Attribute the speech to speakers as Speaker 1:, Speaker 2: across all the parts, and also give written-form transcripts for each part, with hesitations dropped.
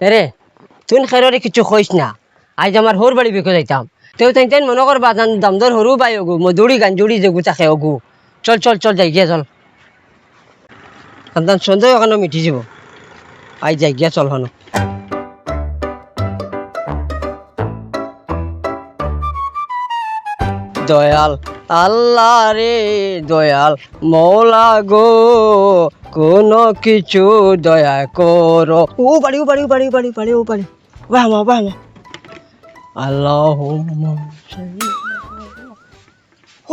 Speaker 1: এরে তুই খেররে কিছু কইস না, আজ আমার হোর বাড়ি বিকে যাইতাম, তেও তাই মনে করবা দাম দর হরু বাই অগু মধুরি গান জুড়ি যেগু চাকে অগু। চল চল চল যাই গিয়া চল, সন্দেহ ওখানে মিটি যাব। আই যাই গিয়া চল হন। দয়াল আল্লাহ রে দয়াল মৌলা গো, কোনো কিছু দয়া করো। ও বাড়ি ও বাড়ি ও বাড়ি ও বাড়ি বাড়ি ও বাড়ি বাহমা বাহমা আল্লাহ।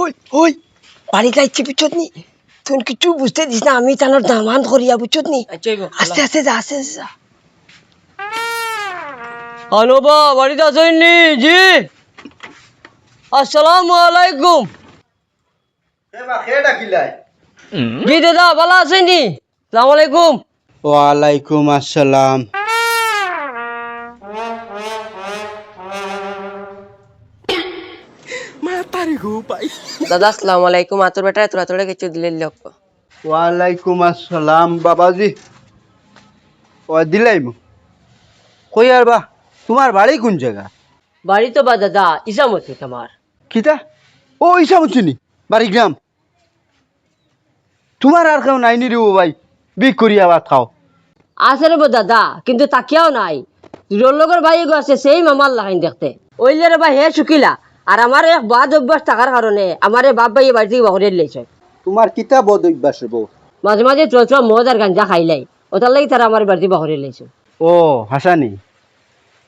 Speaker 1: ওই ওই বাড়ি যাইছি বুঝছত নি, তুই কিছু বুঝতে দিস না, আমি তানোর দামান করিয়া বুঝছত নি। আস্তে আস্তে যা আস্তে যা। আনোবা বাড়িতে আসেননি? জি আসসালামু আলাইকুম। জি দাদা ভালো আছেননি? আসসালামু আলাইকুম।
Speaker 2: ওয়ালাইকুম আসসালাম।
Speaker 1: দাদা আসসালামু আলাইকুম। আতর বেটা তোরা তোরা কিছু দিলে লোক।
Speaker 2: ওয়ালাইকুম আসসালাম বাবাজি। ও দিলাইম কই আর বা তোমার বাড়ি কোন জায়গা?
Speaker 1: বাড়ি তো বা দাদা ইসামতি তোমার।
Speaker 2: কিতা? ও ইসামুচিনি বাড়ি গ্রাম। তোমার আর কেউ নাইনি রে ও ভাই, বিক করিয়া ভাত খাও।
Speaker 1: আছে রে দাদা, কিন্তু তাকিয়াও নাই। রোলগর ভাই গো আছে সেই মামার লাগাইন দেখতে। ওইলে রে ভাই হে শুকিলা, আর আমার এক বাদ অভ্যাস থাকার কারণে আমার বাপ ভাই বাড়ি থেকে বাহরে লেছে।
Speaker 2: তোমার কিতা বদ অভ্যাস রে বউ?
Speaker 1: মাঝে মাঝে চল মদ আর গাঞ্জা খাইলাই, ওটার লাগি তারা আমার বাড়ি বাহরে লেছে।
Speaker 2: ও হাসানি,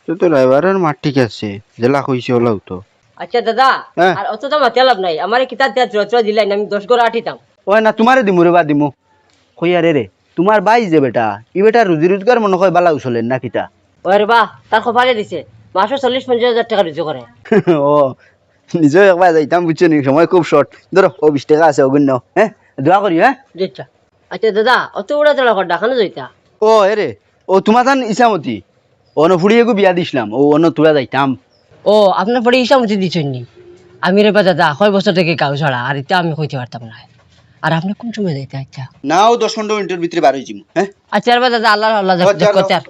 Speaker 2: তো তো ড্রাইভারের মাঠ ঠিক আছে, জেলা কইছে ওলাও তো।
Speaker 1: আচ্ছা দাদা,
Speaker 2: হ্যাঁ।
Speaker 1: আর অত তো মাতে লাভ নাই, আমার কিতাব দেওয়া চল দিলাই না, আমি 10 গড় আটিতাম।
Speaker 2: ও না তোমারে দিমু রে বা দিমু। কই আর রে তোমার বাই যে বেটা, ই বেটা রুজি রোজগার মনে হয় বালা উছলেন না কিতা?
Speaker 1: ওরে বাহ, তার কপালে দিছে, মাসে 40-50 হাজার টাকা রুজু করে।
Speaker 2: ও নিজেও একবার যাইতাম বুঝছো নি, সময় খুব শর্ট। ধরো ও 20 টাকা আছে অগুণ্য, হ্যাঁ দোয়া করি। হ্যাঁ
Speaker 1: আচ্ছা আচ্ছা দাদা, অত উড়া চড়া কর দেখানো যাইতা।
Speaker 2: ও এরে ও তোমার থান ইসামতি অন ফুড়িয়েগু বিয়া দিছিলাম, ও অন্য তোরা যাইতাম।
Speaker 1: ও আপনার পরে ইসামতি দিচ্ছেন নি? আমি রে বা দাদা কয় বছর থেকে গাও ছাড়া, আর এটা আমি কইতে পারতাম না। আর আপনি কোন সময় যাইতে? আচ্ছা
Speaker 2: নাও 10-15 মিনিটের ভিতরে বার হইছিমু। হ্যাঁ
Speaker 1: আচ্ছা আর বা দাদা আল্লাহ আল্লাহ কচার।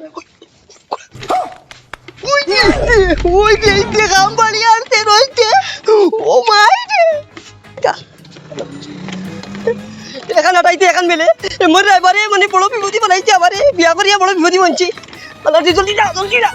Speaker 2: ওই গেইতে কাম বাড়ি আনতে রইতে। ও মাই রে
Speaker 1: এখন আটাইতে এখন মেলে মোর এবারে মানে বড় বিপত্তি বানাইছে, আমারে বিয়া করিয়া বড় বিপত্তি বানছি। আল্লাহ জলদি যা জলদি যা।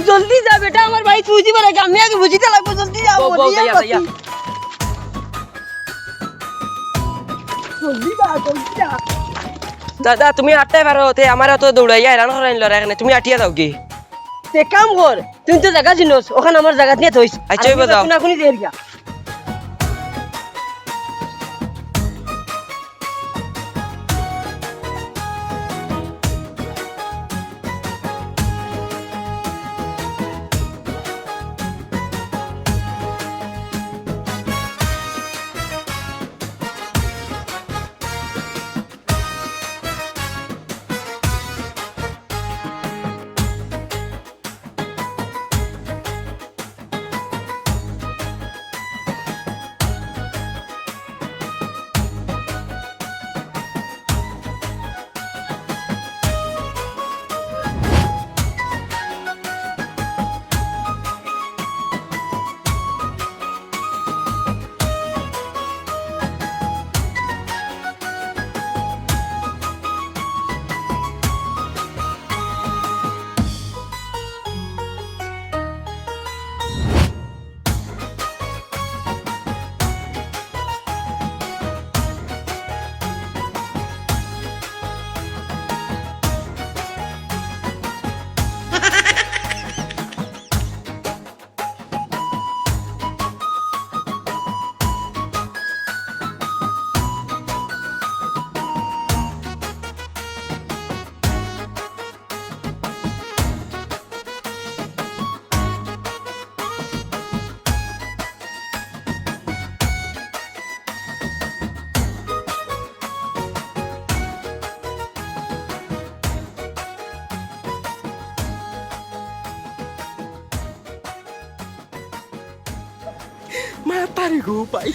Speaker 1: জলদি যা বেটা, আমার ভাই বুঝি পারে, আমি আগে বুঝিতে লাগবো। জলদি যা দাদা, তুমি আটটাই পারো, আমার অত দৌড়াইয়া হেরান করাইন লড়াই, এখানে তুমি আটিয়া দাও কি? কাম কর, তুমি তো জায়গা চিনোস, ওখানে আমার জায়গা নিয়ে থইস। আচ্ছা যাও না কোনি দেরিয়া।
Speaker 3: আরে গো ভাই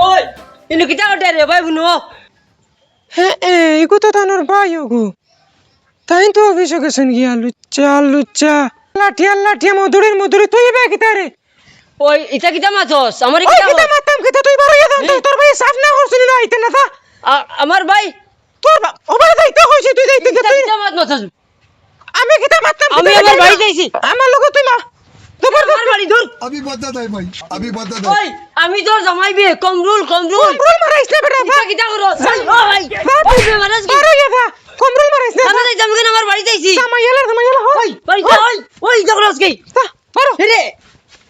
Speaker 1: ওই ইনু কিতা ওঠে রে ভাই বুনো
Speaker 4: হ্যাঁ এগো তো তানোর ভাই ওগো তাই তো অফিসে গেছেন গিয়া লুচ্চা লাঠিয়া মধুরি তুই বে কিতা রে
Speaker 1: ওই ইতা কিতা মাছস আমার
Speaker 4: ওই
Speaker 1: কিতা
Speaker 4: কিতা মাতাম কিতা তুই বারো ইয়া তোর ভাই সাফ না করছিস না আইতে না তা
Speaker 1: আমার ভাই
Speaker 4: তোর ওবার যাইতে হইছে তুই যাইতে
Speaker 1: ইতা
Speaker 4: তুই
Speaker 1: কিতা মাছ মাছস
Speaker 4: আমি কিতা মাতাম
Speaker 1: আমি আমার বাড়ি যাইছি
Speaker 4: আমার লগে তুই মা
Speaker 1: আমার বাড়ি ধর
Speaker 5: अभी मदद है भाई अभी मदद है
Speaker 1: ওই আমি তোর জামাই বিয়ে কমরুল
Speaker 4: কমরুল মারাইছ না বেটা
Speaker 1: ইতা কিতা করস ওই তুই বেমারাস কি
Speaker 4: বারো ইয়া কমরুল মারাইছ না
Speaker 1: আমি যাইতাম কেন আমার বাড়ি যাইছি
Speaker 4: সামাইয়ালা
Speaker 1: ওই বাড়ি যা ওই যা করস কি
Speaker 4: বারো
Speaker 1: রে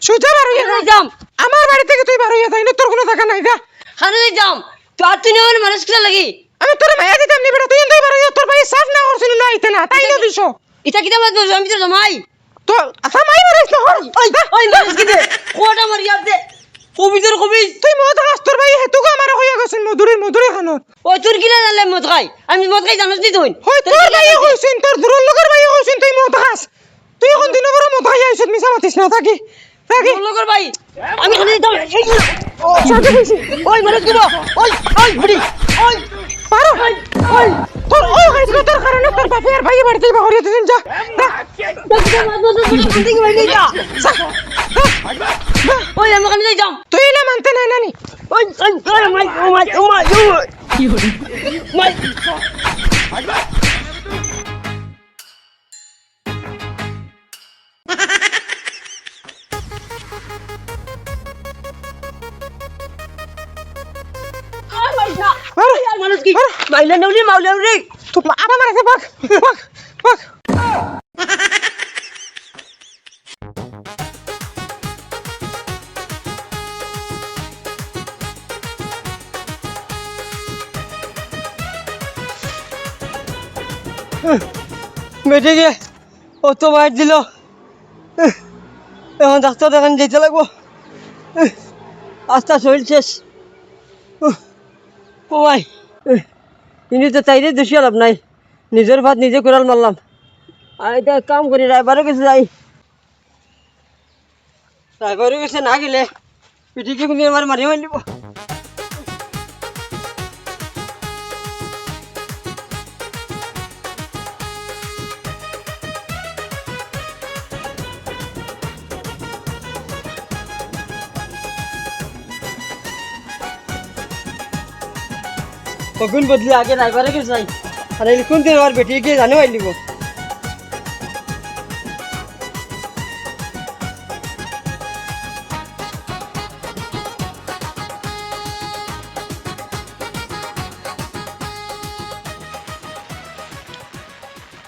Speaker 4: সুজা বারো ইয়া
Speaker 1: যাইতাম
Speaker 4: আমার বাড়ি থেকে তুই বারো ইয়া তাই না তোর কোনো টাকা নাই যা
Speaker 1: খানে যাইতাম তো আর তুই আমার মানুষ কিটা লাগি
Speaker 4: আমি তোর মায়া দিতাম নি বেটা তুই বারো ইয়া তোর ভাই সাফ না করছিস না আইতে না তাই না দিছো
Speaker 1: ইতা কিতা মাছ মাছস আমি তোর জামাই
Speaker 4: তো সামাই মারাইছ না
Speaker 1: ওই মানুষ কি দে কোটা মারি দে কবিতর কবি
Speaker 4: তুই মদ খাস তোর ভাই হেতুকে আমার হইয়া গেছেন মধুরি খানত
Speaker 1: ওই তোর কিনা জানলে মদ খাই আমি মদ খাই জানোস নি তুই
Speaker 4: হই তোর ভাই হইছেন তোর দুরুল লগর ভাই হইছেন তুই মদ খাস তুই এখন দিন বড় মদ খাই আইছত মিছা মাতিস না থাকি
Speaker 1: লগর ভাই আমি খালি যাইতাম
Speaker 4: সাথে কইছি
Speaker 1: ওই মানুষ কি ওই বুড়ি ওই
Speaker 4: পারো ওই তোর ও গাইছ তোর কারণে তোর বাপের ভাই বাড়িতে বাহরিয়ে দিন যা
Speaker 1: কিতা মাছ মাছস বুড়ি কোন দিকে বাইরে যা ওই আমি খালি যাইতাম
Speaker 4: তুই না মানতে নাই নানি
Speaker 1: ওই মাই কি হলো মাই মানুষ কি মাইলে নেউলি মাউলে নেউলি
Speaker 4: তো আবার মারাইছে বাক বাক
Speaker 1: বেটে গিয়ে অত মার দিল এখন ডাক্তার দেখান যেতে লাগবো আস্তা শরীর শেষ ও ভাই ইনি তো চাইলে দোষী লাভ নাই নিজের ভাত নিজে করাল মারলাম আর এটা কাম করি ড্রাইভারও কাছে যাই ড্রাইভারও কাছে না গেলে পিঠিকে তুমি আমার মারিয়ে মারিব কখন বদলি আগে ড্রাইভারে কিছু নাই আর এই কোন দিন আমার বেটি গিয়ে জানে মাইলিব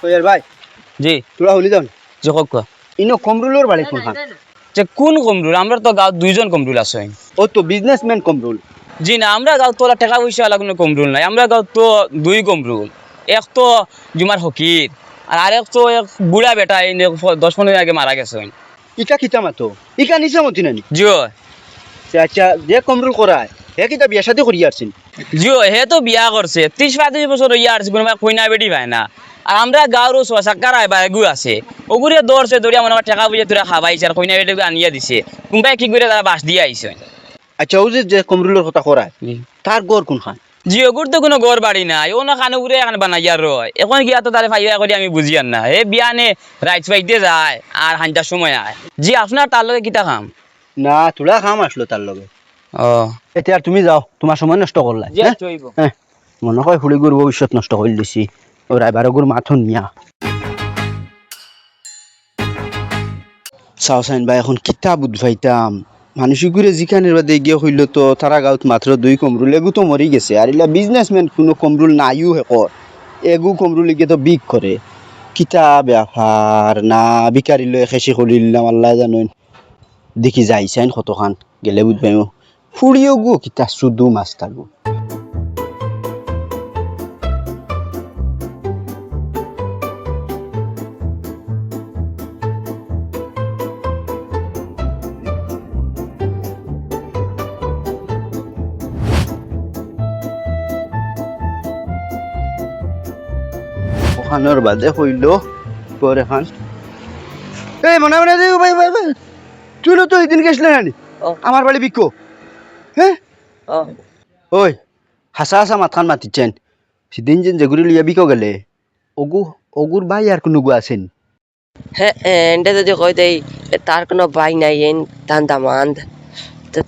Speaker 2: ওয়ার ভাই
Speaker 3: জি
Speaker 2: তোরা হলি যাও
Speaker 3: যে কক
Speaker 2: ইনো কমরুলর বাড়ি কোনখান
Speaker 3: যে কোন কমরুল আমরা তো গাঁও দুইজন কমরুল আছে
Speaker 2: ও তো বিজনেসম্যান কমরুল
Speaker 3: জি না আমরা গাঁও তোলা টাকা পয়সা আলা কোনো কমরুল নাই আমরা গাঁও তো দুই কমরুল এক তো জুমার ফকির আর আরেক তো এক বুড়া বেটা এই 10-15 দিন আগে মারা গেছে
Speaker 2: ইটা কিতা মাতো ইকা নিচে মতি নানি
Speaker 3: জিও
Speaker 2: আচ্ছা যে কমরুল করায় হে কিতা বিয়া শাদী করি আসছেন
Speaker 3: জিও হে তো বিয়া করছে 30-35 বছর ইয়া আর কোনো কইনা বেটি ভাই না আর আমরা গাঁওর সাকার আয় বাগু আছে ওগুরে দৌড়ছে দৌড়িয়া মনে আমার টাকা বুঝে তোরা খাবাইছে আর কইনা বেটি আনিয়া দিছে কোনবাই কি করে তারা বাস দিয়ে আইছে
Speaker 2: আচ্ছা ও যে কমরুলের কথা করায় তার গড় কোনখান
Speaker 3: জিওগুর তো কোনো ঘর বাড়ি নাই ও না খানে উড়ে এখানে বানাইয়ার রয় এখন গিয়া তো তারে ফাইয়া করি আমি বুঝি আর না হে বিয়ানে রাইট পাইতে যায় আর হানটার সময় আয় জি আপনার তার লগে কিতা খাম
Speaker 2: না তোরা খাম আসলো তার লগে
Speaker 3: ও
Speaker 2: এতিয়া আর তুমি যাও তোমার সময় নষ্ট করলাই
Speaker 3: জি
Speaker 2: হ্যাঁ?
Speaker 3: চইব
Speaker 2: হ্যাঁ মনে হয় ফুলিগুর ভবিষ্যৎ নষ্ট করে দিছি ও রায়বারগুর মাথন নিয়া চাওসাইন ভাই এখন কিতাব উদ্ভাইতাম মানুষগুলো জিখানের বাদে গিয়ে হইল তো তারা গাঁত মাত্র 2 কমরুল এগু তো মরি গেছে আর এলা বিজনেসম্যান কোনো কমরুল নাইও হেকর এগু কমরুল গিয়ে তো বিক করে কিতা ব্যাপার না বিকারি লয়ে খেসি করিলাম আল্লাহ জানেন দেখি যাইছেন কতখান গেলে বুঝবাই ফুড়িও গো কিতা শুধু মাছ থাকবো ওখানোর বাদে হইল পর এখন এই মনে মনে যে ভাই ভাই ভাই তুই তো ওই দিন গেছিলে নানি
Speaker 1: ও।
Speaker 2: আমার বাড়ি বিকো হ্যাঁ
Speaker 1: ও
Speaker 2: ওই হাসা হাসা মাথান মাতিছেন সেদিন যে যেগুলি লিয়া বিকো গেলে ওগু ওগুর ভাই আর কোনো গু আছেন
Speaker 1: হ্যাঁ এন্ডে যদি কই দেই তার কোনো ভাই নাই এন তান দামান্দ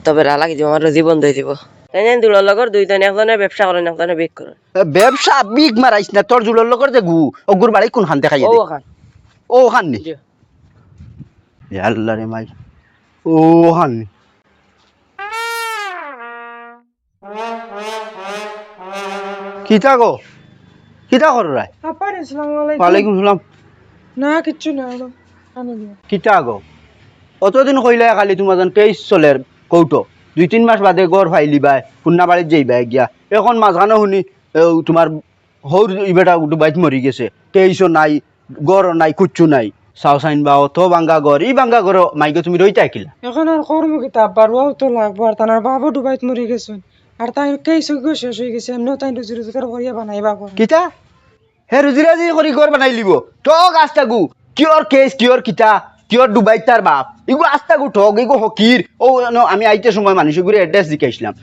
Speaker 1: তবে রালা কি আমার জীবন দিয়ে দিব তাই দুলোর লগর দুইজন একজনে ব্যবসা করেন একজনে বিক করেন
Speaker 2: ব্যবসা বিগ মারাইছ না তোর জুলোর লোকের যে গু ওগুর বাড়ি কোন খান দেখাই
Speaker 1: ও ওখান
Speaker 2: ও খান নি
Speaker 1: জি।
Speaker 2: আল্লাহ রে মাই ও খান নি কিতা গো কিতা কর রায়
Speaker 4: আপার আসসালামু আলাইকুম
Speaker 2: ওয়ালাইকুম সালাম
Speaker 4: না কিচ্ছু না হলো আনে দিও
Speaker 2: কিতা গো অতদিন কইলে খালি তোমার 23 চলের কৌটো 2-3 মাস বাদে গড় ফাইলি বাই খুন্না বাড়িত যাইবা গিয়া এখন মাঝখানে শুনি তোমার হৌর ইবেটা বাইত মরি গেছে 23 নাই গড় নাই কুচ্ছু নাই চাও চাইন বা অত বাঙ্গা গড় ই বাঙ্গা গড় মাইকে তুমি রইতে আকিলা
Speaker 4: এখন আর কর্ম কিতাব বারুয়াও তো লাগবো আর তার বাবু ডুবাইত মরে গেছেন আর তাই কেই সুগো শেষ হয়ে গেছে এমনিও তাই রুজি রোজগার করিয়া বানাইবা করে
Speaker 2: কিতা হে রুজিরাজি করি গড় বানাই লিব ঠক আস্তাগু কিয়র কেস কিয়র কিতা কিয়র ডুবাই তার বাপ ইগু আস্তাগু ঠক ইগু হকির ও আমি আইতে সময় মানুষগুলো এড্রেস জিকাইছিলাম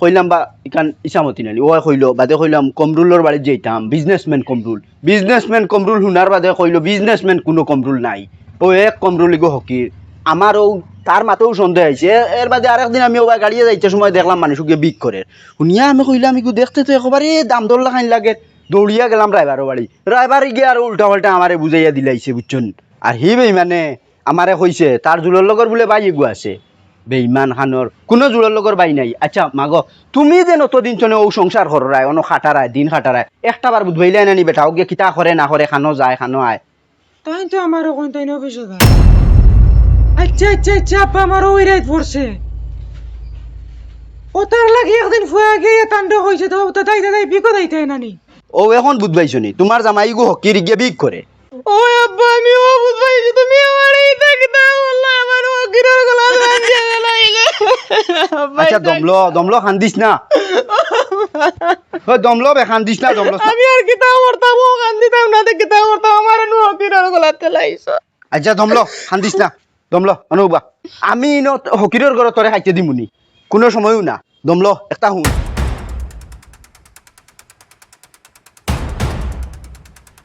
Speaker 2: কইলাম বা ইকান ইসামতি নালি ও কইল বাদে কইলাম কমরুলর বাড়ি যাইতাম বিজনেসম্যান কমরুল শুনার বাদে কইল বিজনেসম্যান কোনো কমরুল নাই ও এক কমরুল ইগু হকির আমার ও তার মাতেও সন্দেহ হয়েছে এর বাদে আরেকদিন আমি ওবার গাড়িয়ে যাইতে সময় দেখলাম মানুষকে বিক করে শুনিয়া আমি কইলাম ইগু দেখতে তো একেবারে দাম দর লাগাইন লাগে দৌড়িয়া গেলাম রায়বারও বাড়ি রায়বার গিয়ে আর উল্টা পাল্টা আমারে বুঝাইয়া দিলাইছে বুঝছেন আর হি বেইমানে আমারে কইছে তার জুলোর লগর বলে বাই এগু আছে বেইমান খানোর কোনো জুলোর লগর বাই নাই আচ্ছা মাগ তুমি যে নতদিন চনে ও সংসার করায় অন খাটারায় দিন খাটারায় একটা বার বুঝবাইলে নানি বেটা ওকে কিতা করে না করে খানো যায় খানো আয়
Speaker 4: তাই তো আমার ওখান তাই অফিসে যায় আচ্ছা আচ্ছা আচ্ছা আপা আমার ওই রাত পড়ছে ও তার লাগে একদিন ফুয়া গিয়ে তান্ড হয়েছে তো তা তাই তাই বিকো দাইতে নানি
Speaker 2: ও এখন বুঝবাইছো নি তোমার জামাই গু হকির গিয়ে বিক করে
Speaker 4: ও আব্বা আমি ও বুঝাইছি তুমি আমার এই দেখতে বললা আমার ও গিরার গলা ভাঙিয়ে গেল
Speaker 2: আচ্ছা দমলো খান্দিস না দমলো বে খান্দিস না দমলো
Speaker 4: আমি আর কিতা করতাম ও কান দিতাম না দেখে কিতা করতাম আমার নো গিরার গলা তেলাইছো
Speaker 2: আচ্ছা দমলো খান্দিস না দমলো অনুবা আমি হকিরের ঘর তোরে খাইতে দিমুনি কোনো সময়ও না দমলো একটা হুঁ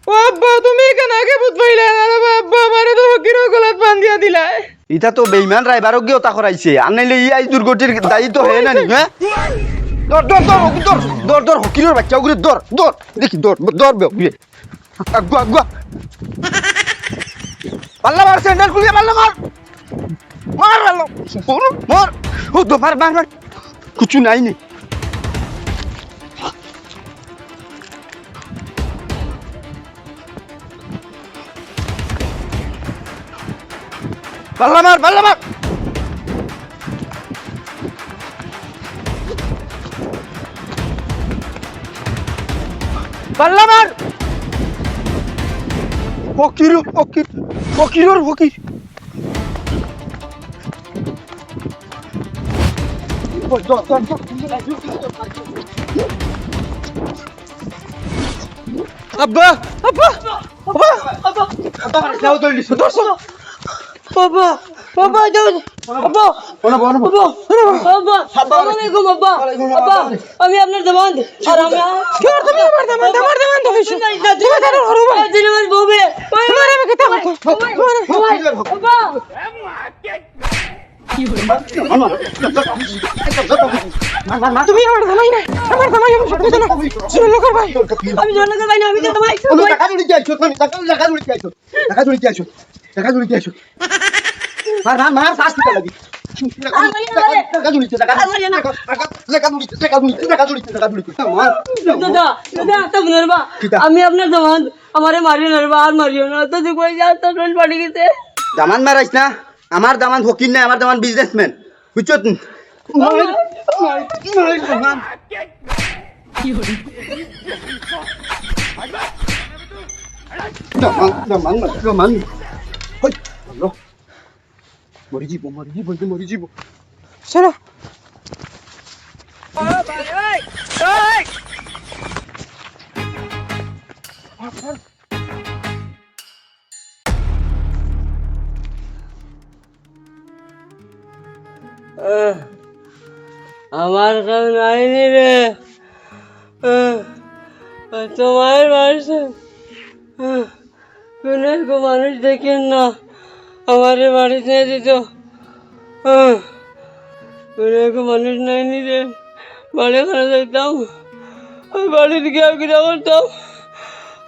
Speaker 4: ও আব্বা তুমি কেন আগে বুঝবাইলে আরে আব্বা আমারে তো গিরার গলাত বান্ধিয়া দিলাই
Speaker 2: ইটা তো বেইমান রাইবারও গিয়ে ওটা করাইছে আর নাইলে এই দুর্গতির দায়িত্ব হে না নি হ্যাঁ দর দর দর দর দর দর হকিরের বাচ্চা ওগুলো দর দর দেখি দর দর বে আগুয়া আগুয়া পাল্লা মার স্যান্ডেল খুলিয়ে পাল্লা মার মার আলো মার ও তো মার মার মার কিছু নাই নি পাল্লা মার পাল্লা মার পাল্লা মার ফকির ফকির ফকির ফকির আব্বা আব্বা আব্বা আব্বা আব্বা
Speaker 1: বাবা বাবা যাও আব্বা আব্বা আব্বা আসসালামু আলাইকুম আব্বা আব্বা আমি আপনার দামাদ আর আমি
Speaker 4: কি আর তুমি আমার দামান তো কিছু তুমি জানো হরো ভাই
Speaker 1: দিনমান বউবে
Speaker 4: তোমার আমি কথা বলতো
Speaker 1: আব্বা
Speaker 4: তুমি আমার জামাই না আমার জামাই আমি সত্যি জানো শুনে লোকের ভাই
Speaker 1: আমি জনগণ ভাই না আমি তো তোমায়
Speaker 2: টাকা জুড়ি কি আইছো টাকা জুড়ি কি আইছো টাকা জুড়ি কি আইছো টাকা জুড়ি কি আইছো মার ফাস্ট টাকা লাগি টাকা জুড়ি টাকা জুড়ি মার
Speaker 1: দাদা দাদা তা বলবা আমি আপনার দামাদ আমারে মারিও না রে আর মারিও না তো তুই কই যা তো রোল পাড়ি গেছে
Speaker 2: দামান মারাইস না আমার দামান ফকির না আমার দামান বিজনেসম্যান বুঝছো দামান মরি যাব
Speaker 4: চলো
Speaker 1: আমার কাছে নাইনি রে তোমার বাড়িতে কোনো মানুষ দেখেন না আমারে বাড়িতে দিত কোনো মানুষ নাইনি রে বাড়ি খানা দেখতাম বাড়িতে গিয়ে কিনা করতাম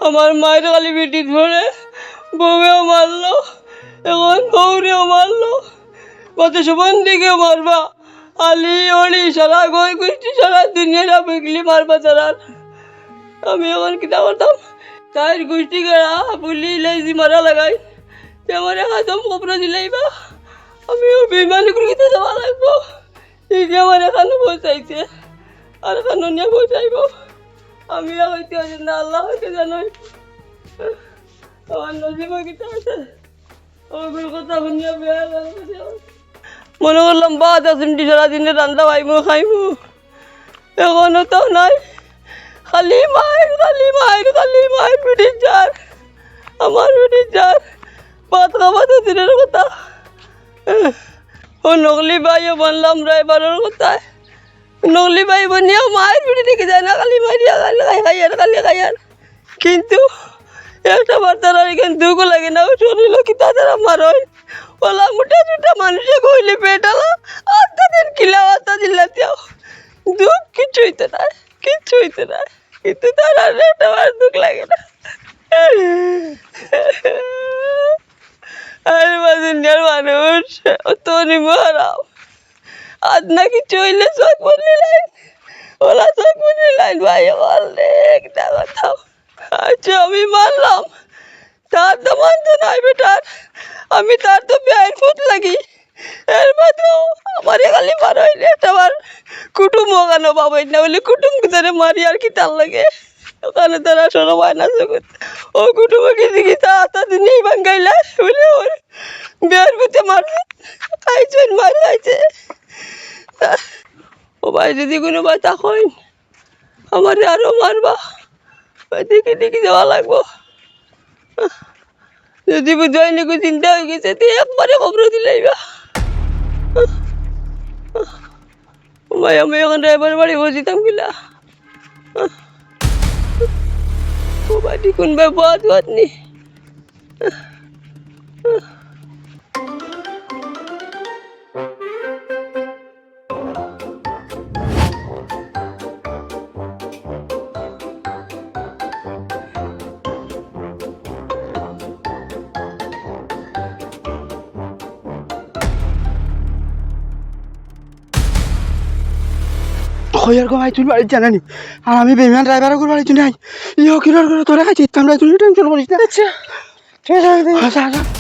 Speaker 1: আমার মায়ের খালি বেটির ধরে বউয়েও মারলো এখন বউরেও মারলো কত সুবন দিকেও মারবা আলি অলি সারা গই গুষ্টি সারা দুনিয়াটা বিকলি মারবা তারা আমি এখন কিনা করতাম তাই গুষ্টি গেড়া পুলি লাইছি মারা লাগাই আমার একদম কপড়া দিলাইবা আমিও বিমান করে যাওয়া লাগবো এই যে আমার এখানে পৌঁছাইছে আর এখানে নিয়ে পৌঁছাইব আমি হইতে হইতে না আল্লাহ হইতে জানোই আমার নজিবা কিটা আছে ওগুলো কথা শুনিয়া বেয়া লাগছে মনে করলাম বাদ আসিমটি সারাদিনে রান্না পাইমু খাইমু এখনো তো নাই খালি মায়ের পিঠির যার আমার পিঠির যার ভাত খাওয়া তো দিনের কথা ও নকলি ভাইও বানলাম ড্রাইভারের কথায় নকলি ভাই বনিয়াও মায়ের পিঠে থেকে যায় না খালি মারিয়া খাইয়ার কিন্তু একটা বার্তার আর এখানে দুঃখ লাগে না শরীর কি তাদের আমার হয় ওলা মোটা ছোটা মানুষে কইলে পেটালা আত্মা দিন কিলা আত্মা দিলাতেও দুঃখ কিচ্ছু হইতে নাই কিন্তু তার আর একটা বার দুঃখ লাগে না আরে দুনিয়ার মানুষ তো নিমরাও আজ নাকি চইলে চোখ বললি লাইন ওলা চোখ বললি লাইন ভাই বললে একটা কথা আচ্ছা আমি মানলাম তার তো মানতো নাই বেটার আমি তার তো বেআইন ফুট লাগি এর মতো আমার খালি মার হইলে আমার কুটুম ওখানে বাবাই না বলে কুটুম ধরে মারি আর কি তার লাগে ওখানে তারা সরো বায়না জগৎ ও কুটুমে কিছু কিছু আতা দিনেই ভাঙ্গাইলা বলে ওর বেয়ার বুতে মারছে খাইছেন মার খাইছে ও ভাই যদি কোনো বাতা হইন আমার আরো মারবা দেখে যাওয়া লাগবো যদি বুঝাই নিকো চিন্তা হয়ে গেছে তুই একবারে খবর দিলাইবা ভাই আমি এখন ড্রাইভার বাড়ি বসিতাম কিলা ও বাড়ি কোন ভাই বাদ নি
Speaker 2: হইয়ার গো ভাই তুই বাড়ি জানানি আর আমি বেমান ড্রাইভার করে বাড়ি তুই নাই ইও কিনার করে তোরা খাইছিস আমরা তুই টেনশন করিস না আচ্ছা ঠিক আছে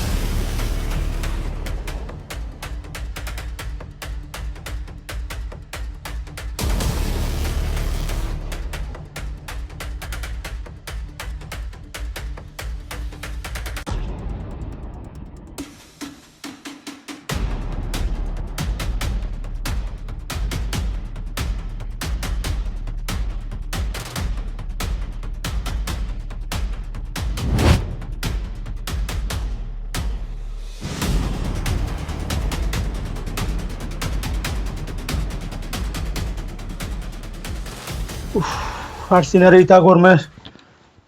Speaker 6: পারছি না রে ইতা গরমে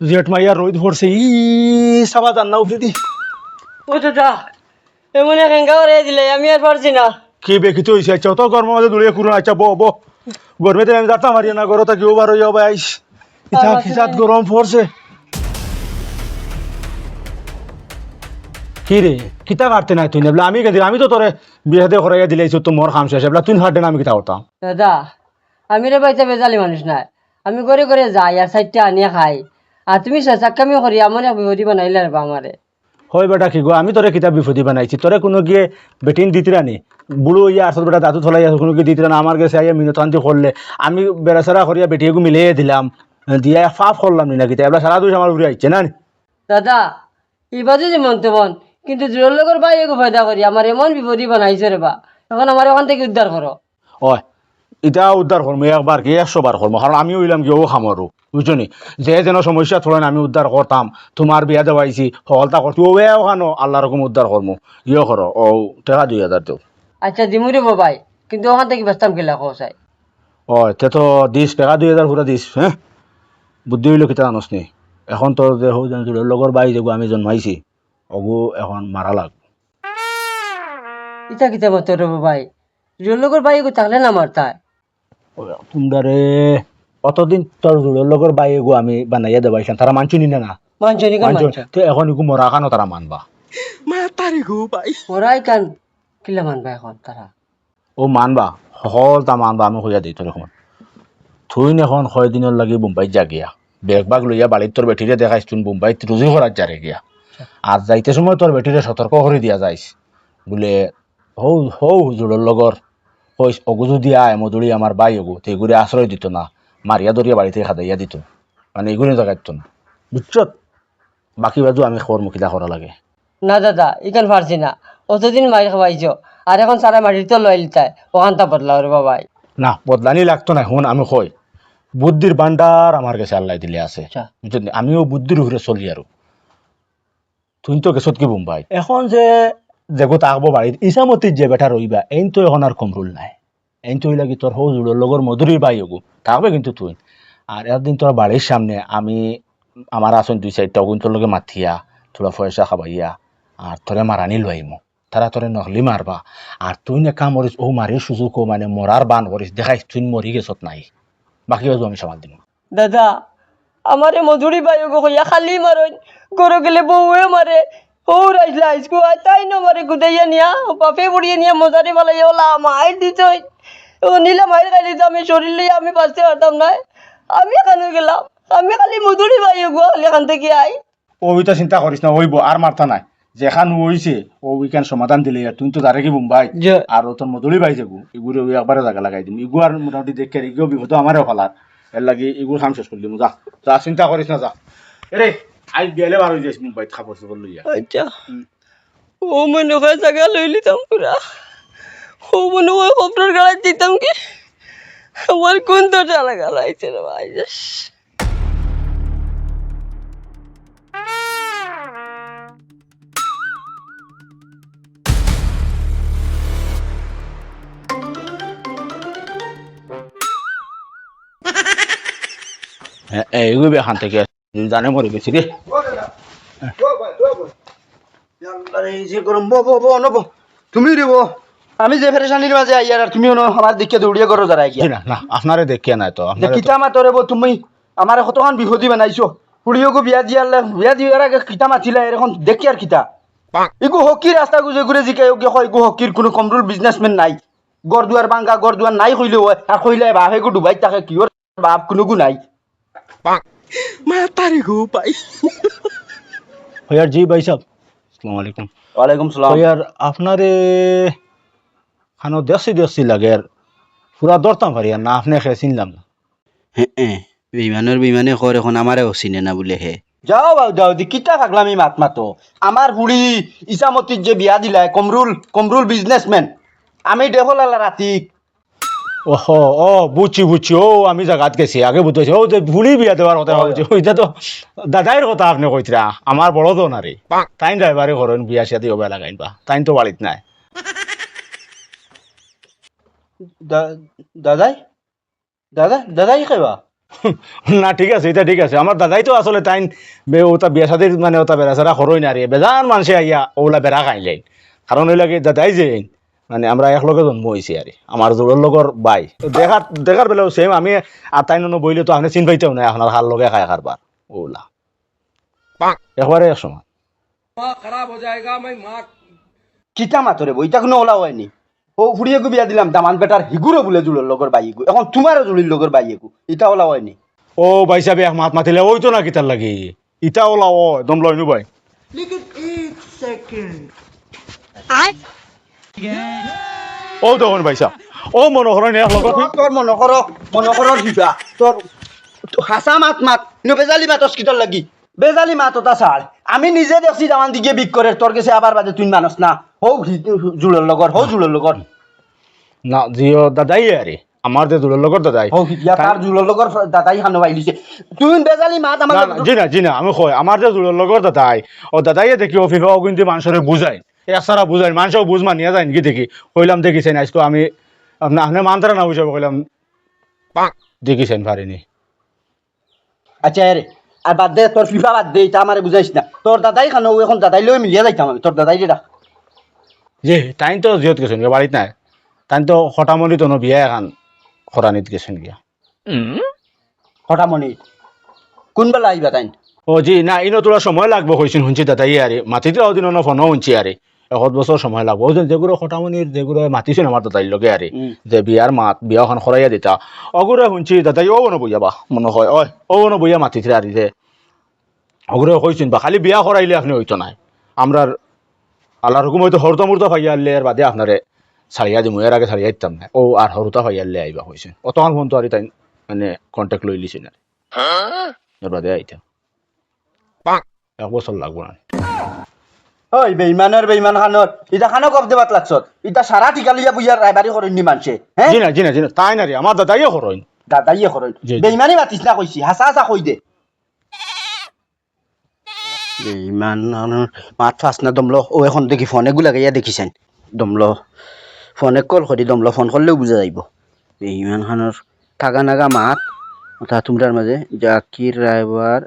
Speaker 6: জেট মাইয়া রোদ পড়ছে ই সাবা জান না উফরে দি
Speaker 1: ও দাদা এমন এক হেঙ্গা করে দিলে আমি আর পারছি না।
Speaker 6: কি বেকিতে হইছে আচ্ছা তো গরমের মধ্যে দূরে করুন আচ্ছা বো গরমেতে আমি যাতা মারিয়া না গরো তাকি ওবার হইয়া ভাই আইস ইতা খিসাত গরম পড়ছে কি রে কিতা কাটতে নাই তুই নেবলা আমি কেদি আমি তো তোরে বিয়াতে করাইয়া দিলেইছো তো মোর খাম শেষ এবলা তুই হাঁটে না আমি কিতা করতাম
Speaker 1: দাদা আমি রে বাইতে বেজালি মানুষ নাই, আমি করে করে যাই আর সাইডটা আনিয়া খাই, আর তুমি চাক্কামি করি এমন এক বিপদি বানাইলে রে আমারে।
Speaker 6: হয় বেটা কি গো আমি তোরে কিতাব বিপদি বানাইছি তোরে কোনো গিয়ে বেটিন দিতরা নি বুড়ো ইয়া আসল বেটা দাদু থলাই কোনো গিয়ে দিতরা না আমার কাছে আইয়া মিনতান্তি করলে আমি বেড়াচারা করিয়া বেটিয়াকে মিলিয়ে দিলাম দিয়া ফাফ করলাম নি না কিতা এবলা সারা দুই আমার উড়ে আইছে না
Speaker 1: দাদা এবার যদি মন তো মন, কিন্তু জোর লগর ভাই এগো ফায়দা করি আমার এমন বিপদি বানাইছে রে বা, এখন আমার ওখান থেকে উদ্ধার করো।
Speaker 6: ওই এটা উদ্ধার করবো একবার কি 100 বার করবো কারণ আমি হইলাম কি ও খামারো বুঝছো নি যে যেন সমস্যা থলেন আমি উদ্ধার করতাম তোমার বিয়া দেওয়াইছি হলতা করতে ও ওখানো আল্লাহ রকম উদ্ধার করবো ইয়ে করো ও টাকা 2000 দেও
Speaker 1: আচ্ছা দিমু রে ভাই, কিন্তু ওখান থেকে ব্যস্তাম গেলা কোসাই।
Speaker 6: ও তে তো দিস টাকা 2000 পুরা দিস হ্যাঁ বুদ্ধি হইলো কিতা জানোস নি এখন তোর যে হৌ জানি তোর লগর বাই যেগু আমি জন্মাইছি অগু এখন মারা লাগ
Speaker 1: ইটা কিতা মতো রে ভাই, জোর লগর ভাই এগো থাকলে না মারতায়।
Speaker 6: তোমরা অতদিন তোর জুড়ের লগর বাই এগু আমি বানাইয়া দেবাইছিলাম তারা মানছি নি না
Speaker 1: মানছনি কান মানছ
Speaker 6: তো এখন এগু মরা কানো তারা মানবা
Speaker 1: ওরাই কান কিলা মানবা এখন তারা।
Speaker 6: ও মানবা হল তা মানবা আমি কইয়া দিই তোর এখন থুইন এখন 6 দিনের লাগি মুম্বাই যা গিয়া বেগ বাগ লইয়া বাড়ির তোর বেটিরে দেখাইছ তুই মুম্বাইত রুজি করার যারে গিয়া আর যাইতে সময় তোর বেটিরে সতর্ক করে দিয়া যাইস বলে হৌ হৌ হুজুরের লগর কইস অগুজু দিয়া মধুরি আমার বাই অগু তো এগুলি আশ্রয় দিত না মারিয়া ধরিয়া বাড়িতে খাদাইয়া দিত মানে এগুলি জাগাইত না বুঝছ বাকি বাজু আমি খবর মুখিলা করা লাগে
Speaker 1: না দাদা ইখান পারছি না, অতদিন মারি খাওয়াইছো আর এখন সারা মাটির তো লই লিতায় ওখানটা বদলাও রে বাবাই।
Speaker 6: না বদলানি লাগতো না হুন আমি কই বুদ্ধির ভান্ডার আমার কাছে আল্লাহ দিলে আছে
Speaker 1: আচ্ছা।
Speaker 6: বুঝলি আমিও বুদ্ধির উপরে চলি আর তুই তো গেছত কি বোম্বাই এখন যে যেগো থাকবো বাড়িত ইসামতির যে বেটা রইবা এইন তো এখন আর কমরুল নাই এইন তো লাগি তোর হৌ জুড়োর লগর মধুরীর বাই হগু থাকবে কিন্তু তুই আর একদিন তোর বাড়ির সামনে আমি আমার আসন 2-4টা অগুন তোর লগে মাথিয়া তোরা পয়সা খাবাইয়া আর তোরে মারানি লইমো তারা তোরে নকলি মারবা আর তুই না কাম করিস ও মারির সুযোগ মানে মরার বান করিস দেখাইস তুই মরি গেছত নাই বাকি বাজু আমি সামাল দিম
Speaker 1: দাদা আমারে মধুরি বাই গো কইয়া খালি মারন গরো গেলে বউয়ে মারে ও রাইলা আইসকো তাই না মারে গুদাইয়া নিয়া বাপে বুড়িয়ে নিয়া মজারি মালাইয়া ওলা মাই দিতই ও নীলা মাইর খাইলি তো আমি শরীর লইয়া আমি বাঁচতে পারতাম না, আমি এখানে গেলাম আমি খালি মধুরি বাই গো খালি এখান থেকে আই।
Speaker 6: ওইটা চিন্তা করিস না ওইব আর মারতা নাই যেখান হইছে ও উইকেন সমাধান দিলে আর তুই তো দাঁড়ে কি মুম্বাই আর ও তোর মধুরি বাই যাবো এগুলো ওই একবারে জায়গা লাগাই দিম এগু আর মোটামুটি দেখে এগিয়েও বিপদ আমারও ফালার এর লাগে এগুলো কাম শেষ করলি যা যা চিন্তা করিস না যা এরে আই গেলে বার হয়ে যাইস মুম্বাই খাবার চোপড় লইয়া
Speaker 1: আচ্ছা ও মনে হয় জায়গা লই লিতাম পুরা, ও মনে হয় কপ্টার গাড়াই দিতাম কি আমার কোন তো চালা গালাইছে রে ভাই।
Speaker 6: এগুলো এখান থেকে জানে মরে গেছি রে
Speaker 2: তুমি দিব আমি যে ফেরেশানির মাঝে আইয়ার আর তুমি আমার দিকে দৌড়িয়ে করো যারা গিয়া
Speaker 6: না না আপনারে দেখিয়া নাই তো আপনারে
Speaker 2: কিতা মাতরে তুমি আমার কতক্ষণ বিপদি বানাইছো কুড়িওকে বিয়া দিয়ার আগে কিতা মাতিলা এরকম দেখি আর কিতা এগু হকির রাস্তা গুজে ঘুরে জিকাই এগু হকির কোনো কমরুল বিজনেসম্যান নাই গড়দুয়ার বাঙ্গা গড়দুয়ার নাই কইলে হয় আর কইলে বাপ এগু ডুবাই তাকে কিওর বাপ কোনো গু নাই
Speaker 6: यार जी भाई साहब अस्सलाम वालेकुम
Speaker 2: ওয়ালাইকুম সালাম
Speaker 6: यार আপনারে খানো দেশি লাগে আর পুরা দরতাম পারি আর না আপনি খেয়ে চিনলাম না
Speaker 2: বিমানে কর এখন আমারও চিনে না বলে হে যাও দি কিতা থাকলাম মাত মাতো আমার বুড়ি ইসামতির যে বিয়া দিলাই কমরুল বিজনেসম্যান আমি দেখলাম রাতি
Speaker 6: ওহো ও বুঝছি ও আমি জায়গাত গেছি আগে বুঝতেছি ও যে ভুলি বিয়া দেওয়ার কথা বলছি ওইটা তো দাদাইর কথা আপনি কইতরা আমার বড় তো না রে তাই ড্রাইভারে করেন বিয়া শাদি হবে লাগাইন বা তাই তো বাড়িত নাই
Speaker 2: দাদাই খাইবা
Speaker 6: না ঠিক আছে, এটা ঠিক আছে। আমার দাদাই তো আসলে তাই ওটা বিয়া সাদির মানে ওটা বেড়াচারা খরই না রে, বেজান মানুষে আইয়া ওলা বেড়া খাইলেন। কারণ ওই লাগে দাদাই যে মানে আমরা একলগে জন্ম হয়েছি আর আমার জোরের লগর বাই দেখার দেখার বেলাও সেম। আমি আর তাই নো বইলে তো আপনি চিন পাইতেও না আপনার হার লগে খায় কারবার ওলা একবারে এক সময়।
Speaker 2: কিতা মাতরে বইটা কোনো ওলা হয়নি। ও ফুড়িয়েকু বিয়া দিলাম দামান বেটার হিগুরো বলে জুড়োর লগর বাইগু, এখন তোমারও জুড়ির লগর বাইয়েকু, ইটা ওলা হয়নি।
Speaker 6: ও ভাই সাহেব এক মাত মাতিলে ওই তো না কিতার লাগে ইটা ওলা ও দম লইনু ভাই। ও দেখুন ভাই সাহেব ও মনে করেন এক লগত
Speaker 2: তোর মনে করো দিবা তোর হাসা মাত মাত বেজালি মাত কিটার লাগি বেজালি মাত ওটা ছাড়। আমি নিজে দেখছি দামান দিকে বিক করে তোর কাছে আবার বাদে তুই মানুষ না হৌ জুড়োর লগর হৌ জুড়োর লগর
Speaker 6: না জিও দাদাই আরে আমার যে জোরের লগর দাদাই।
Speaker 2: হৌ হিতিয়া তার জুড়োর লগর দাদাই খানো বাইলিছে তুই বেজালি মাত আমার
Speaker 6: না না, জি না আমি কই আমার যে জোরের লগর দাদাই ও দাদাইয়ে দেখি অফিফা কিন্তু মানুষের বুঝাই একসারা বুঝাই মানুষও বুঝ মানিয়া যায় নাকি দেখি কইলাম দেখিছেন আজকে আমি আপনার মানতারা না বুঝাবো কইলাম দেখিছেন পারিনি।
Speaker 2: আচ্ছা রে আর বাদ দে তোর ফিফা বাদ দে এটা আমারে বুঝাইস না তোর দাদাই খানো এখন দাদাই লই মিলিয়া যাইতাম আমি তোর দাদাই রে
Speaker 6: যে তাই তো জিহত গেছেন গিয়া বাড়িত নাই তাই তো হঠামনি তো বিয়া এখন খরানিত গেছেন গিয়া।
Speaker 2: হঠামনি কোন বেলা আইবা তাই
Speaker 6: ও জি না ইনো তোরা সময় লাগবো কইছেন শুনছি দাদাই আরে মাতিতে ওদিন ফোনও শুনছি আরে এত বছর সময় লাগবো ওই যেগুলো হঠামনির যেগুলো মাতিছেন আমার দাদাইর লগে আরে যে বিয়ার মাত বিয়াখন খরাইয়া দিতা অগুরে শুনছি দাদাই ও বইয়া বা মনে হয় ওই ও বইয়া মাতিছে আরে যে অগুরে কইছেন বা খালি বিয়া খরাইলে আপনি হইতো নাই আমরা আল্লাহর হুকুম হয়তো হরতা মুরতা ফাইয়া আনলে এর বাদে আপনারে ছাড়িয়া দিমু এর আগে ছাড়িয়া দিতাম না ও আর হরতা ফাইয়া আনলে আইবা হয়েছে অতক্ষণ ফোন তো আর তাই মানে কন্ট্যাক্ট লই লিছি না এর বাদে আইতাম এক বছর লাগবো না।
Speaker 2: ওই বেইমান খানোর ইটা খানো কব দেবাত লাগছত ইটা সারা টিকালিয়া বুইয়ার রায়বাড়ি করেননি মানছে হ্যাঁ
Speaker 6: জি না তাই না রে আমার দাদাইও করেন
Speaker 2: দাদাইয়ে করেন
Speaker 6: জি।
Speaker 2: বেইমানি মাতিস না কইছি হাসা হাসা কই দে বেইমান মাত ফাস না দমলো ও এখন দেখি ফোনে গু লাগাইয়া দেখিছেন দমলো ফোনে কল করি দমলো ফোন করলেও বুঝা যাইব বেইমান খানোর থাকা নাগা মাত তা তোমরার মাঝে জাকির রায়বার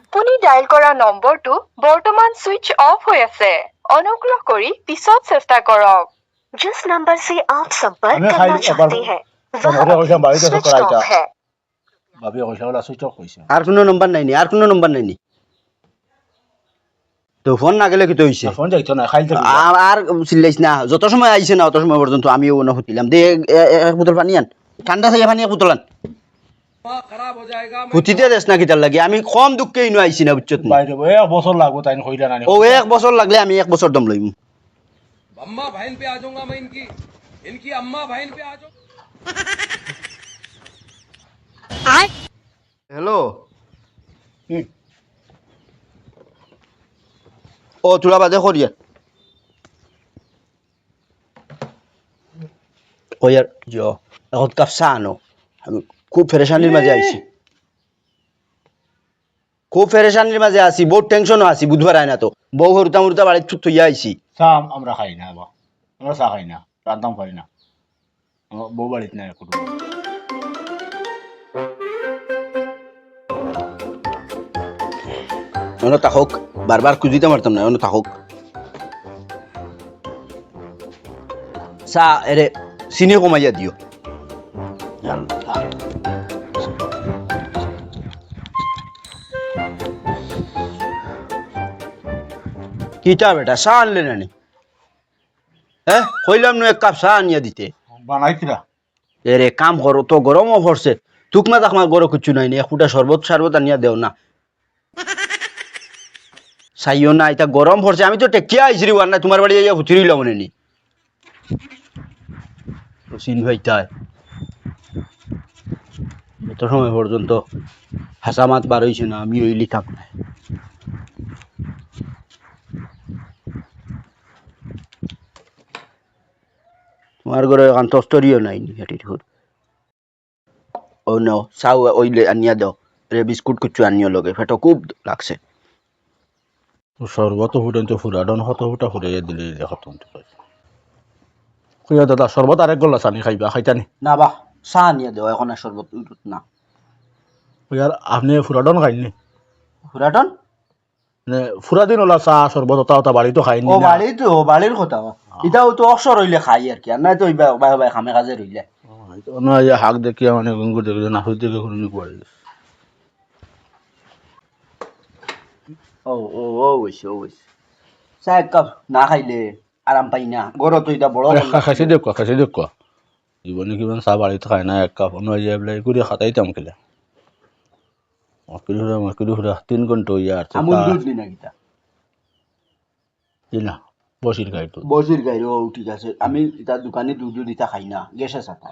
Speaker 7: আপুনি ডায়েল কৰা নম্বৰটো বৰ্তমান সুইচ অফ হৈ আছে অনুগ্ৰহ কৰি পিছত চেষ্টা কৰক जिस नंबर से आप संपर्क
Speaker 6: हमें
Speaker 7: करना
Speaker 6: खाली
Speaker 7: चाहते हैं
Speaker 6: अरे
Speaker 7: वह
Speaker 6: वैसा बारी तो
Speaker 7: स्विच
Speaker 6: कराई था।
Speaker 7: ऑफ है
Speaker 6: ভাবি কইসা ওলা সুইচ অফ কইছে
Speaker 2: আর কোনো নম্বর নাই নি আর কোনো নম্বর নাই নি তো ফোন না গেলে কি তো হইছে
Speaker 6: ফোন যাইতো না খাইতে
Speaker 2: আর চিল্লাইস না যত সময় আইছে না অত সময় পর্যন্ত আমিও না হতিলাম দে এক বোতল পানি আন ঠান্ডা থেকে পানি এক বোতল আন পুতিতে দেশ না কিতার লাগে আমি কম দুঃখে ইনো আইছি না বুঝছত না
Speaker 6: বাইরে এক বছর লাগবো তাই কইরা না
Speaker 2: ও এক বছর লাগলে আমি এক বছর দম লইম
Speaker 8: अम्मा बहन पे आ जाऊंगा मैं इनकी अम्मा बहन पे आ जाऊंगा
Speaker 2: হ্যালো ও তোরা বাদে করিয়া কইয়ার জ এখন কাপ চা আনো আমি খুব পেরেশানির মাঝে আইছি খুব পেরেশানির মাঝে আছি বহুত টেনশনও আছি বুধবার আয় না তো বউ হরুতা মুরুতা বাড়ির ছুট থইয়া আইছি
Speaker 6: চা আমরা খাই না বা আমরা চা খাই না রান্তাম পারি না আমার বউ বাড়িতে নাই একটু
Speaker 2: অন্য তাহক বারবার খুঁজিতে পারতাম না অন্য তাহক চা এরে চিনি কমাইয়া দিও কিটা বেটা চা আনলে নানি হ্যাঁ কইলাম না এক কাপ চা আনিয়া দিতে
Speaker 6: বানাইছিলা
Speaker 2: এরে কাম করো তো গরমও পড়ছে তুকমা তাকমা গরো কিছু নাই এক ফুটা শরবত শরবত আনিয়া দেও না চাইও না এটা গরম পড়ছে আমি তো টেকিয়া আইছি রে না তোমার বাড়ি যাইয়া হুচুরি লাম নি রসিন ভাইটাই এত সময় পর্যন্ত হাসা মাত বার হইছে না আমি ওইলি থাক না তোমার ঘরে এখন তস্তরিও নাই নি হেটির ঘর ও ন চাও ওইলে আনিয়া দাও রে বিস্কুট কুচু আনিও লগে ফেটো খুব লাগছে
Speaker 6: সর্বত ফুটেন তো ফুরাডন হত ফুটা ফুরাইয়া দিলে খতম কইয়া দাদা শরবত আরেক গলা চানি খাইবা খাইতানি
Speaker 2: না বাহ চাহ নিয়ে দেও এখন আর শরবত না
Speaker 6: কইয়ার আপনি ফুরাডন খাইনি
Speaker 2: ফুরাটন
Speaker 6: মানে ফুরা দিন ওলা চা শরবত ওটা ওটা বাড়ি তো খাইনি
Speaker 2: ও
Speaker 6: না।
Speaker 2: বাড়ি তো বাড়ির কথা এটাও তো অবসর হইলে খাই আর কি আর নাই তো বাই বাই খামে কাজে রইলে
Speaker 6: অন্য এই হাক দেখিয়া মানে গঙ্গু দেখলে না হইতে গিয়ে কোনো পড়ে
Speaker 2: ও ও ও হইছে ও হইছে চা এক কাপ না খাইলে আরাম পাই না গরো তো এটা বড়
Speaker 6: খাইছে দেখ জীবনে কিমান চা বাড়িতে খাই না এক কাপ অন্য যাই বলে করে খাতাইতাম খেলে মাকিরি হুরা 3 ঘন্টা হইয়া আর
Speaker 2: আমুল দুধ নি না কিটা
Speaker 6: না বসির খাইতো
Speaker 2: বজির গাইর ও ঠিক আছে আমি এটা দোকানে দুধ দিতা খাই না গ্যাসে সাথে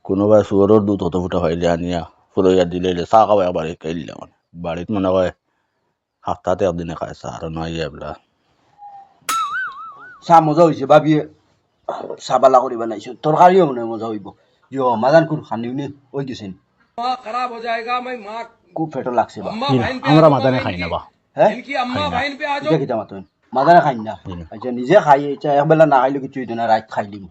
Speaker 6: কোনোবাই শুয়ারের দুধ হতো ফুটা খাইলে আনিয়া ফুলইয়া দিলে চা খাওয়া বাড়িত খাইলে মানে বাড়িত মনে হয় সপ্তাহতে একদিনে খাই চা আর নয় বলা
Speaker 2: চা মজা হয়েছে ভাবি চাবালা করে বানাইছো তরকারিও মনে হয় মজা হইব ইয়ো মাজান কোন খানিও নি ওই গেছেন
Speaker 8: माँ खराब हो जाएगा मैं माँ
Speaker 2: খুব ফেটো লাগছে বা
Speaker 8: अम्मा बहन पे
Speaker 6: আমরা
Speaker 8: आ
Speaker 6: মাদানে
Speaker 8: जाऊंगा
Speaker 6: খাই
Speaker 8: मैं
Speaker 6: না বা
Speaker 2: হ্যাঁ
Speaker 8: इनकी अम्मा बहन पे आ
Speaker 2: এটা
Speaker 8: जाओ
Speaker 2: কিটা মাতন মাদানে খাই না
Speaker 6: হুম।
Speaker 2: আচ্ছা নিজে খাই এটা একবেলা না খাইলে কিছু হইতো না রাত খাইলিম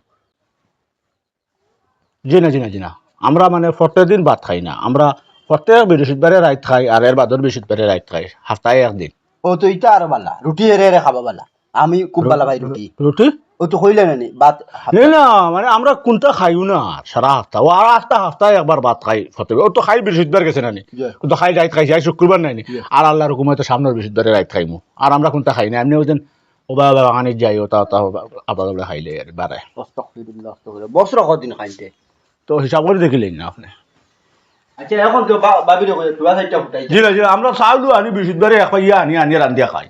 Speaker 6: জি না আমরা মানে প্রত্যেক দিন ভাত খাই না আমরা প্রত্যেক বৃহস্পতিবারে রাত খাই আর এর বাদর বৃহস্পতিবারে রাত খাই সপ্তাহে একদিন
Speaker 2: ও তো ইটা আর বালা রুটি হেরে হেরে খাবা বালা আমি খুব বালা ভাই রুটি
Speaker 6: রুটি
Speaker 2: ও তো কইলে না নি ভাত
Speaker 6: না মানে আমরা কোনটা খাইও না আর সারা সপ্তাহ ও আর সপ্তাহে একবার ভাত খাই প্রত্যেক ও তো খাই বৃহস্পতিবার গেছে না নি
Speaker 2: Yeah.
Speaker 6: কিন্তু খাই রাত খাইছি আজ শুক্রবার নাই নি আর আল্লাহর হুকুমে তো সামনের বৃহস্পতিবারে রাত খাইমু আর আমরা কোনটা খাই না এমনি ওই দিন ওবা বাগানে যাই ওটা আবার খাইলে আর বাড়ায়
Speaker 2: আস্তাগফিরুল্লাহ আস্তাগফিরুল্লাহ বছর কদিন খাইতে
Speaker 6: তো হিসাব করে দেখিলেন না আপনি
Speaker 2: আচ্ছা এখন তো ভাবিরে কই দুয়া সাইডটা ফুটাই
Speaker 6: জি আমরা চাউল আনি বৃহস্পতিবারে এক পাইয়া আনি রান্ধিয়া খাই